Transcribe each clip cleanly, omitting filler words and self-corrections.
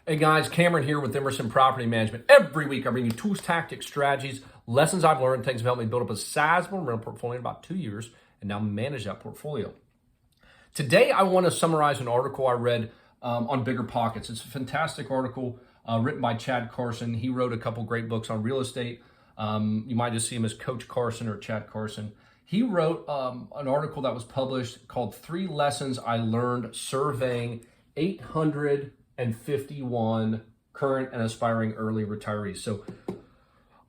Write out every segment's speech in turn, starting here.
Hey guys, Cameron here with Emerson Property Management. Every week I bring you tools, tactics, strategies, lessons I've learned, things that helped me build up a sizable rental portfolio in about 2 years and now manage that portfolio. Today I want to summarize an article I read on Bigger Pockets. It's a fantastic article written by Chad Carson. He wrote a couple great books on real estate. You might just see him as Coach Carson or Chad Carson. He wrote an article that was published called 3 Lessons I Learned Surveying 851 current and aspiring early retirees. So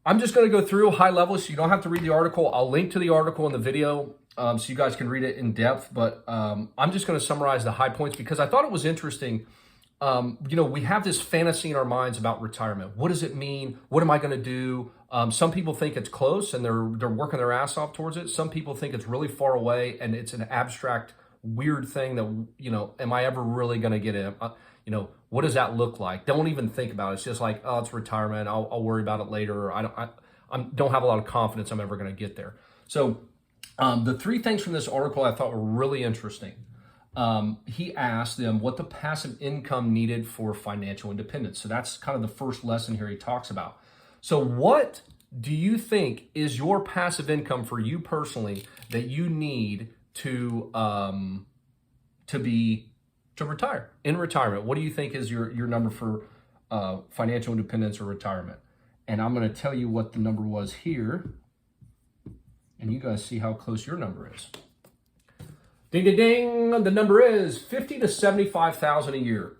I'm just going to go through high level so you don't have to read the article. I'll link to the article in the video so you guys can read it in depth, but I'm just going to summarize the high points because I thought it was interesting. We have this fantasy in our minds about retirement. What does it mean? What am I going to do? Some people think it's close and they're working their ass off towards it. Some people think it's really far away and it's an abstract, weird thing that, am I ever really going to get it? What does that look like? Don't even think about it. It's just like, oh, it's retirement. I'll worry about it later. I don't have a lot of confidence I'm ever going to get there. So the 3 things from this article I thought were really interesting. He asked them what the passive income needed for financial independence. So that's kind of the first lesson here he talks about. So what do you think is your passive income for you personally that you need to retire? In retirement, what do you think is your number for financial independence or retirement? And I'm going to tell you what the number was here, and you guys see how close your number is. Ding, ding, ding. The number is $50,000 to $75,000 a year.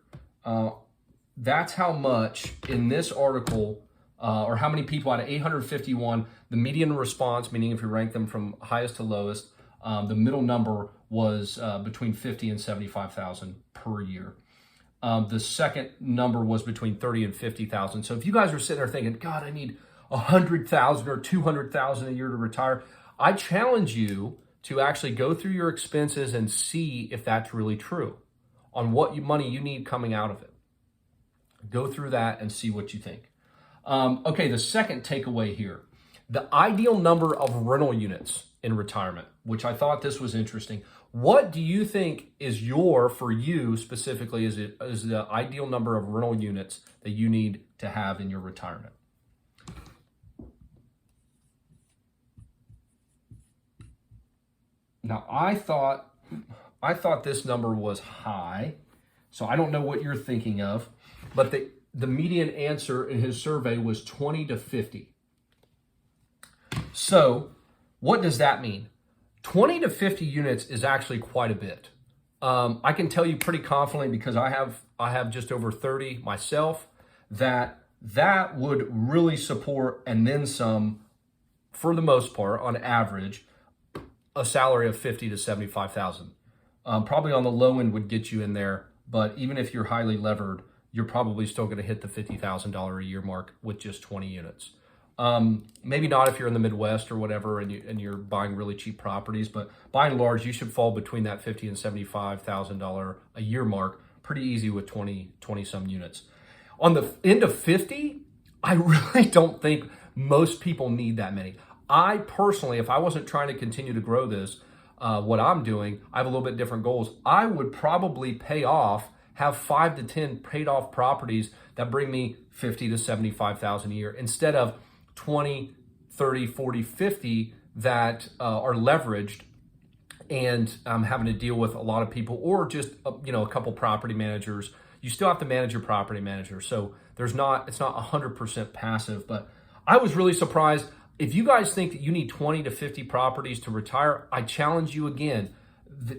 That's how much in this article, or how many people out of 851, the median response, meaning if you rank them from highest to lowest, the middle number was between 50 and 75,000 per year. The second number was between 30 and 50,000. So if you guys are sitting there thinking, God, I need 100,000 or 200,000 a year to retire, I challenge you to actually go through your expenses and see if that's really true on what money you need coming out of it. Go through that and see what you think. Okay, the second takeaway here, the ideal number of rental units in retirement, which I thought this was interesting. What do you think is for you specifically, is the ideal number of rental units that you need to have in your retirement? Now, I thought this number was high, so I don't know what you're thinking of, but the median answer in his survey was 20 to 50. So what does that mean? 20 to 50 units is actually quite a bit. I can tell you pretty confidently, because I have just over 30 myself, that would really support, and then some, for the most part, on average, a salary of 50 to 75,000. Probably on the low end would get you in there, but even if you're highly levered, you're probably still going to hit the $50,000 a year mark with just 20 units. Maybe not if you're in the Midwest or whatever and you're buying really cheap properties, but by and large, you should fall between that $50,000 and $75,000 a year mark pretty easy with 20 some units. On the end of 50, I really don't think most people need that many. I personally, if I wasn't trying to continue to grow this, what I'm doing, I have a little bit different goals. I would probably have 5 to 10 paid off properties that bring me 50 to 75,000 a year instead of 20, 30, 40, 50 that are leveraged and having to deal with a lot of people, or just a couple property managers. You still have to manage your property manager, so it's not 100% passive. But I was really surprised. If you guys think that you need 20 to 50 properties to retire, I challenge you again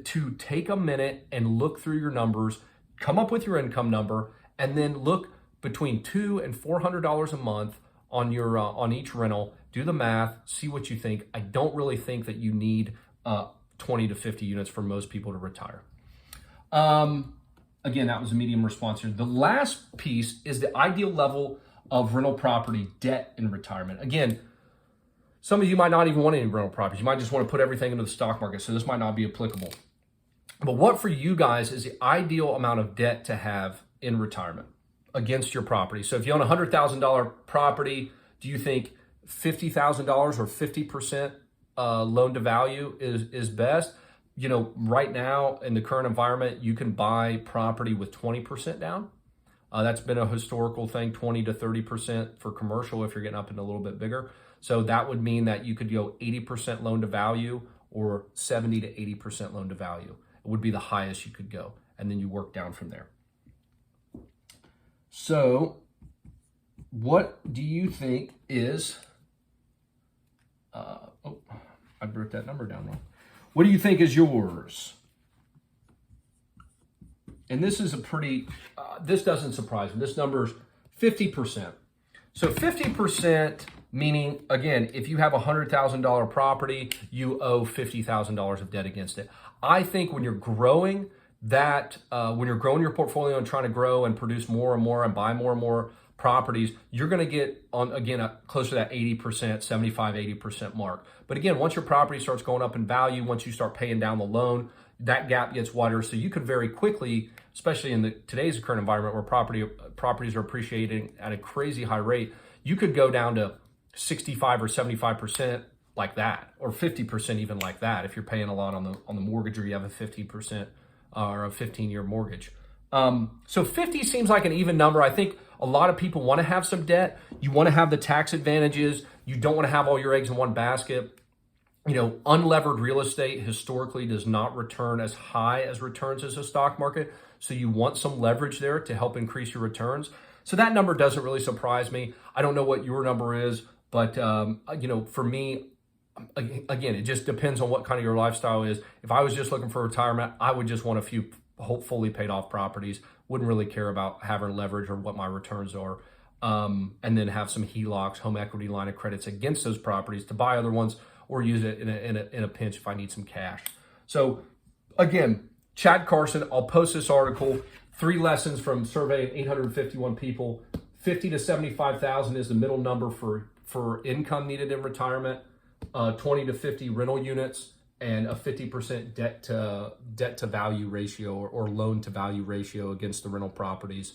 to take a minute and look through your numbers, come up with your income number, and then look between $200 and $400 a month on your on each rental. Do the math, see what you think. I don't really think that you need 20 to 50 units for most people to retire. Again, that was a medium response here. The last piece is the ideal level of rental property debt in retirement. Again, some of you might not even want any rental properties. You might just want to put everything into the stock market, so this might not be applicable. But what for you guys is the ideal amount of debt to have in retirement against your property? So if you own a $100,000 property, do you think $50,000 or 50% loan to value is best? you know, right now in the current environment, you can buy property with 20% down. That's been a historical thing, 20 to 30% for commercial if you're getting up into a little bit bigger. So that would mean that you could go 80% loan to value or 70 to 80% loan to value. It would be the highest you could go. And then you work down from there. So what do you think is, I wrote that number down wrong. What do you think is yours? And this is a pretty, this doesn't surprise me. This number is 50%. So 50%, meaning, again, if you have a $100,000 property, you owe $50,000 of debt against it. I think when you're growing when you're growing your portfolio and trying to grow and produce more and more and buy more and more properties, you're going to get on, again, close to that 80%, 75, 80% mark. But again, once your property starts going up in value, once you start paying down the loan, that gap gets wider. So you could very quickly, especially in today's current environment where properties are appreciating at a crazy high rate, you could go down to 65 or 75% like that, or 50% even like that if you're paying a lot on the mortgage, or you have a 50% or a 15-year mortgage. So 50 seems like an even number. I think a lot of people want to have some debt. You want to have the tax advantages. You don't want to have all your eggs in one basket. You know, unlevered real estate historically does not return as high as returns as a stock market. So you want some leverage there to help increase your returns. So that number doesn't really surprise me. I don't know what your number is, but you know, for me, again, it just depends on what kind of your lifestyle is. If I was just looking for retirement, I would just want a few fully paid off properties. Wouldn't really care about having leverage or what my returns are. And then have some HELOCs, home equity line of credits against those properties to buy other ones, or use it in a pinch if I need some cash. So again, Chad Carson, I'll post this article, 3 lessons from surveying 851 people. 50 to 75,000 is the middle number for income needed in retirement. 20 to 50 rental units, and a 50% debt to value ratio or loan to value ratio against the rental properties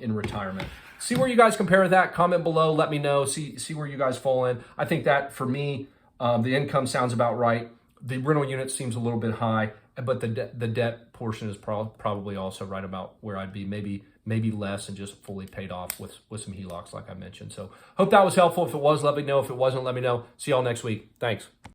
in retirement. See where you guys compare that. Comment below. Let me know. See where you guys fall in. I think that for me, the income sounds about right. The rental unit seems a little bit high, but the debt portion is probably also right about where I'd be. Maybe less and just fully paid off with some HELOCs like I mentioned. So hope that was helpful. If it was, let me know. If it wasn't, let me know. See y'all next week. Thanks.